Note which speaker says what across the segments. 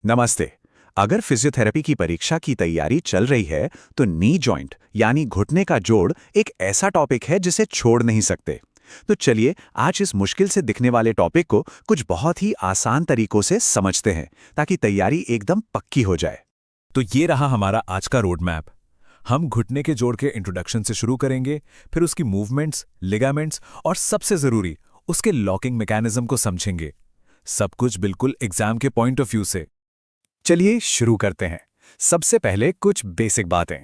Speaker 1: नमस्ते। अगर फिजियोथेरेपी की परीक्षा की तैयारी चल रही है तो नी जॉइंट यानी घुटने का जोड़ एक ऐसा टॉपिक है जिसे छोड़ नहीं सकते। तो चलिए आज इस मुश्किल से दिखने वाले टॉपिक को कुछ बहुत ही आसान तरीकों से समझते हैं ताकि तैयारी एकदम पक्की हो जाए।
Speaker 2: तो ये रहा हमारा आज का रोड मैप। हम घुटने के जोड़ के इंट्रोडक्शन से शुरू करेंगे, फिर उसकी मूवमेंट्स, लिगामेंट्स और सबसे जरूरी उसके लॉकिंग मैकेनिज्म को समझेंगे। सब कुछ बिल्कुल एग्जाम के पॉइंट ऑफ व्यू से।
Speaker 1: चलिए शुरू करते हैं। सबसे पहले कुछ बेसिक बातें।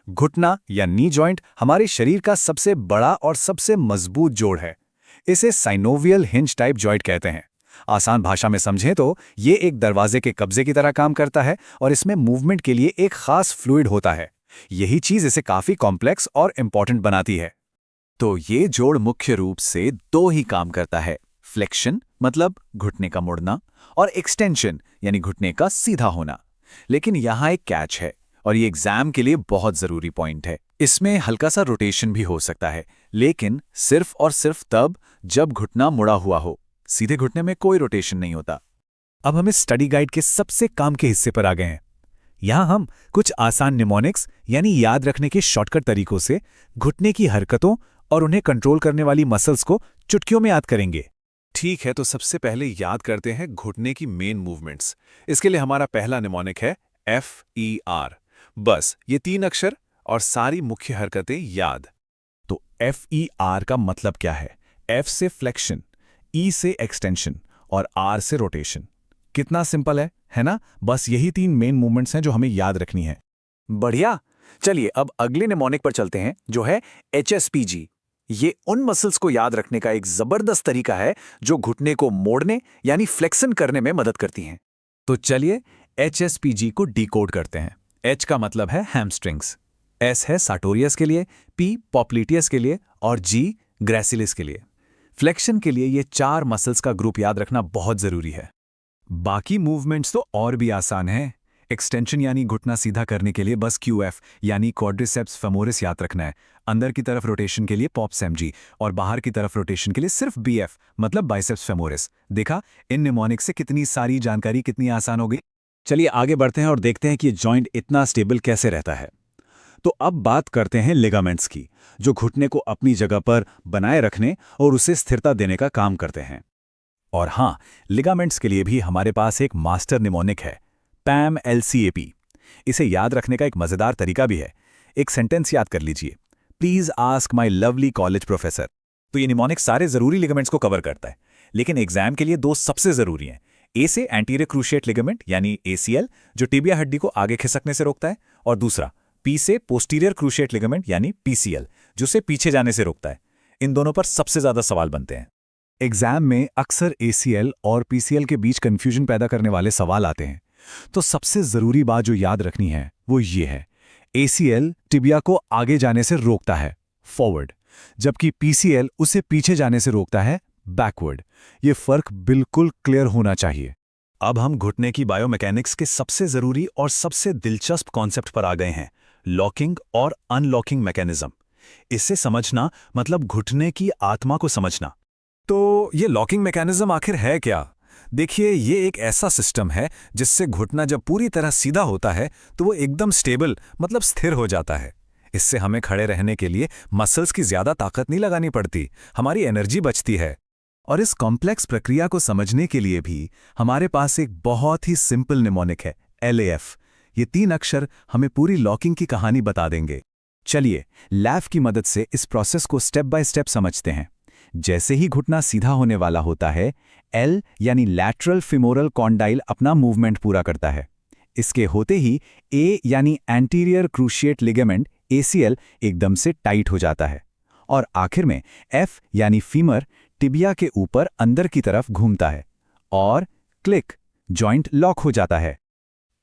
Speaker 1: घुटना या नी जॉइंट हमारे शरीर का सबसे बड़ा और सबसे मजबूत जोड़ है। इसे साइनोवियल हिंज टाइप जॉइंट कहते हैं। आसान भाषा में समझें तो ये एक दरवाजे के कब्जे की तरह काम करता है और इसमें मूवमेंट के लिए एक खास फ्लूइड होता है। यही चीज इसे काफी कॉम्प्लेक्स और इंपॉर्टेंट बनाती है। तो ये जोड़ मुख्य रूप से दो ही काम करता है, फ्लेक्शन मतलब घुटने का मुड़ना और एक्सटेंशन यानी घुटने का सीधा होना। लेकिन यहाँ एक कैच है और ये एग्जाम के लिए बहुत जरूरी पॉइंट है। इसमें हल्का सा रोटेशन भी हो सकता है, लेकिन सिर्फ और सिर्फ तब जब घुटना मुड़ा हुआ हो। सीधे घुटने में कोई रोटेशन नहीं होता।
Speaker 2: अब हम इस स्टडी गाइड के सबसे काम के हिस्से पर आ गए हैं। यहाँ हम कुछ आसान निमोनिक्स यानी याद रखने के शॉर्टकट तरीकों से घुटने की हरकतों और उन्हें कंट्रोल करने वाली मसल्स को चुटकियों में याद करेंगे।
Speaker 1: ठीक है, तो सबसे पहले याद करते हैं घुटने की मेन मूवमेंट्स। इसके लिए हमारा पहला निमोनिक है FER। बस ये 3 अक्षर और सारी मुख्य हरकतें याद।
Speaker 2: तो FER का मतलब क्या है? F से फ्लेक्शन, E से एक्सटेंशन और R से रोटेशन। कितना सिंपल है ना? बस यही 3 मेन मूवमेंट्स हैं जो हमें याद रखनी है।
Speaker 1: बढ़िया। चलिए अब अगले निमोनिक पर चलते हैं जो है HSPG। ये उन मसल्स को याद रखने का एक जबरदस्त तरीका है जो घुटने को मोड़ने यानी फ्लेक्शन करने में मदद करती हैं।
Speaker 2: तो चलिए HSPG को डिकोड करते हैं। H का मतलब है हैमस्ट्रिंग्स, S है सार्टोरियस के लिए, P पॉप्लिटियस के लिए और G ग्रेसिलिस के लिए। फ्लेक्शन के लिए ये 4 मसल्स का ग्रुप याद रखना बहुत जरूरी है। बाकी मूवमेंट्स तो और भी आसान हैं। एक्सटेंशन यानी घुटना सीधा करने के लिए बस QF यानी क्वाड्रिसेप्स फेमोरिस याद रखना है। अंदर की तरफ रोटेशन के लिए पॉप्स MG और बाहर की तरफ रोटेशन के लिए सिर्फ BF मतलब बाइसेप्स फेमोरिस। देखा, इन निमोनिक्स से कितनी सारी जानकारी कितनी आसान हो गई।
Speaker 1: चलिए आगे बढ़ते हैं और देखते हैं कि जॉइंट इतना स्टेबल कैसे रहता है। तो अब बात करते हैं लिगामेंट्स की, जो घुटने को अपनी जगह पर बनाए रखने और उसे स्थिरता देने का काम करते हैं।
Speaker 2: और हाँ, लिगामेंट्स के लिए भी हमारे पास एक मास्टर निमोनिक है, PAM LCAP। इसे याद रखने का एक मजेदार तरीका भी है। एक सेंटेंस याद कर लीजिए, please ask my lovely college professor. तो ये निमोनिक सारे जरूरी लिगामेंट्स को कवर करता है, लेकिन एग्जाम के लिए 2 सबसे जरूरी हैं। ए से एंटीरियर क्रूशिएट लिगामेंट यानी ACL जो टिबिया हड्डी को आगे खिसकने से रोकता है, और दूसरा P से पोस्टीरियर क्रूशिएट लिगामेंट यानी PCL जो से पीछे जाने से रोकता है। इन दोनों पर सबसे ज्यादा सवाल बनते हैं।
Speaker 1: एग्जाम में अक्सर ACL और PCL के बीच कंफ्यूजन पैदा करने वाले सवाल आते हैं। तो सबसे जरूरी बात जो याद रखनी है वो ये है, ACL टिबिया को आगे जाने से रोकता है, फॉरवर्ड, जबकि PCL उसे पीछे जाने से रोकता है, बैकवर्ड। ये फर्क बिल्कुल क्लियर होना चाहिए।
Speaker 2: अब हम घुटने की बायोमैकेनिक्स के सबसे जरूरी और सबसे दिलचस्प कॉन्सेप्ट पर आ गए हैं, लॉकिंग और अनलॉकिंग मैकेनिज्म। इससे समझना मतलब घुटने की आत्मा को समझना। तो ये लॉकिंग मैकेनिज्म आखिर है क्या? देखिए, ये एक ऐसा सिस्टम है जिससे घुटना जब पूरी तरह सीधा होता है तो वो एकदम स्टेबल मतलब स्थिर हो जाता है। इससे हमें खड़े रहने के लिए मसल्स की ज्यादा ताकत नहीं लगानी पड़ती, हमारी एनर्जी बचती है। और इस कॉम्प्लेक्स प्रक्रिया को समझने के लिए भी हमारे पास एक बहुत ही सिंपल निमोनिक है, LAF। ये 3 अक्षर हमें पूरी लॉकिंग की कहानी बता देंगे। चलिए LAF की मदद से इस प्रोसेस को स्टेप बाय स्टेप समझते हैं। जैसे ही घुटना सीधा होने वाला होता है, L यानी लैटरल फिमोरल कॉन्डाइल अपना मूवमेंट पूरा करता है। इसके होते ही A यानी एंटीरियर क्रूशिएट लिगामेंट ACL एकदम से टाइट हो जाता है और आखिर में F यानी फीमर टिबिया के ऊपर अंदर की तरफ घूमता है और क्लिक, जॉइंट लॉक हो जाता है।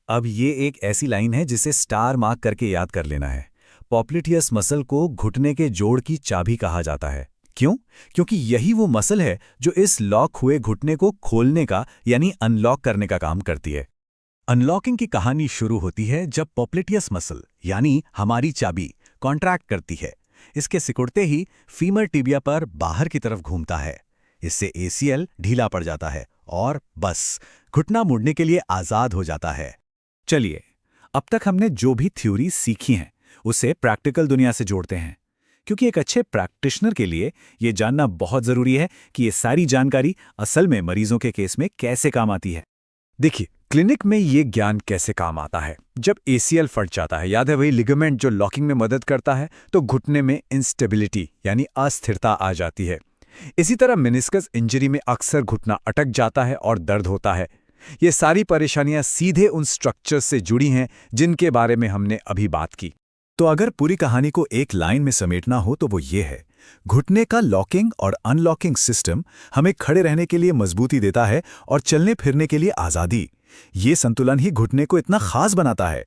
Speaker 2: अब ये एक ऐसी लाइन है जिसे स्टार मार्क करके याद कर लेना है। पॉप्लिटियस मसल को घुटने के जोड़ की चाबी कहा जाता है। क्यों? क्योंकि यही वो मसल है जो इस लॉक हुए घुटने को खोलने का यानी अनलॉक करने का काम करती है। अनलॉकिंग की कहानी शुरू होती है जब पॉप्लिटियस मसल यानी हमारी चाबी कॉन्ट्रैक्ट करती है। इसके सिकुड़ते ही फीमर टिबिया पर बाहर की तरफ घूमता है। इससे ACL ढीला पड़ जाता है
Speaker 1: और बस घुटना मुड़ने के लिए आज़ाद हो जाता है।
Speaker 2: चलिए, अब तक हमने जो भी थ्योरी सीखी हैं उसे प्रैक्टिकल दुनिया से जोड़ते हैं, क्योंकि एक अच्छे प्रैक्टिशनर के लिए ये जानना बहुत ज़रूरी है कि ये सारी जानकारी असल में मरीजों के केस में कैसे काम आती है।
Speaker 1: देखिए, क्लिनिक में ये ज्ञान कैसे काम आता है। जब ACL फट जाता है, याद है वही लिगामेंट जो लॉकिंग में मदद करता है, तो घुटने में इंस्टेबिलिटी यानी अस्थिरता आ जाती है। इसी तरह मेनिस्कस इंजरी में अक्सर घुटना अटक जाता है और दर्द होता है। ये सारी परेशानियां सीधे उन स्ट्रक्चर्स से जुड़ी हैं जिनके बारे में हमने अभी बात की।
Speaker 2: तो अगर पूरी कहानी को एक लाइन में समेटना हो तो वो ये है, घुटने का लॉकिंग और अनलॉकिंग सिस्टम हमें खड़े रहने के लिए मजबूती देता है और चलने फिरने के लिए आज़ादी। ये संतुलन ही घुटने को इतना खास बनाता है।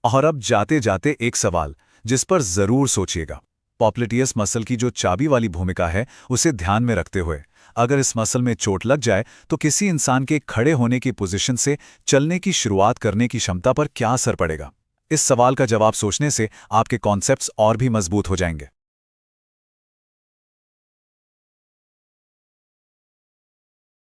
Speaker 1: और अब जाते जाते एक सवाल जिस पर जरूर सोचिएगा। पॉप्लिटियस मसल की जो चाबी वाली भूमिका है उसे ध्यान में रखते हुए, अगर इस मसल में चोट लग जाए तो किसी इंसान के खड़े होने की पोजीशन से चलने की शुरुआत करने की क्षमता पर क्या असर पड़ेगा? इस सवाल का जवाब सोचने से आपके कॉन्सेप्ट्स और भी मजबूत हो जाएंगे।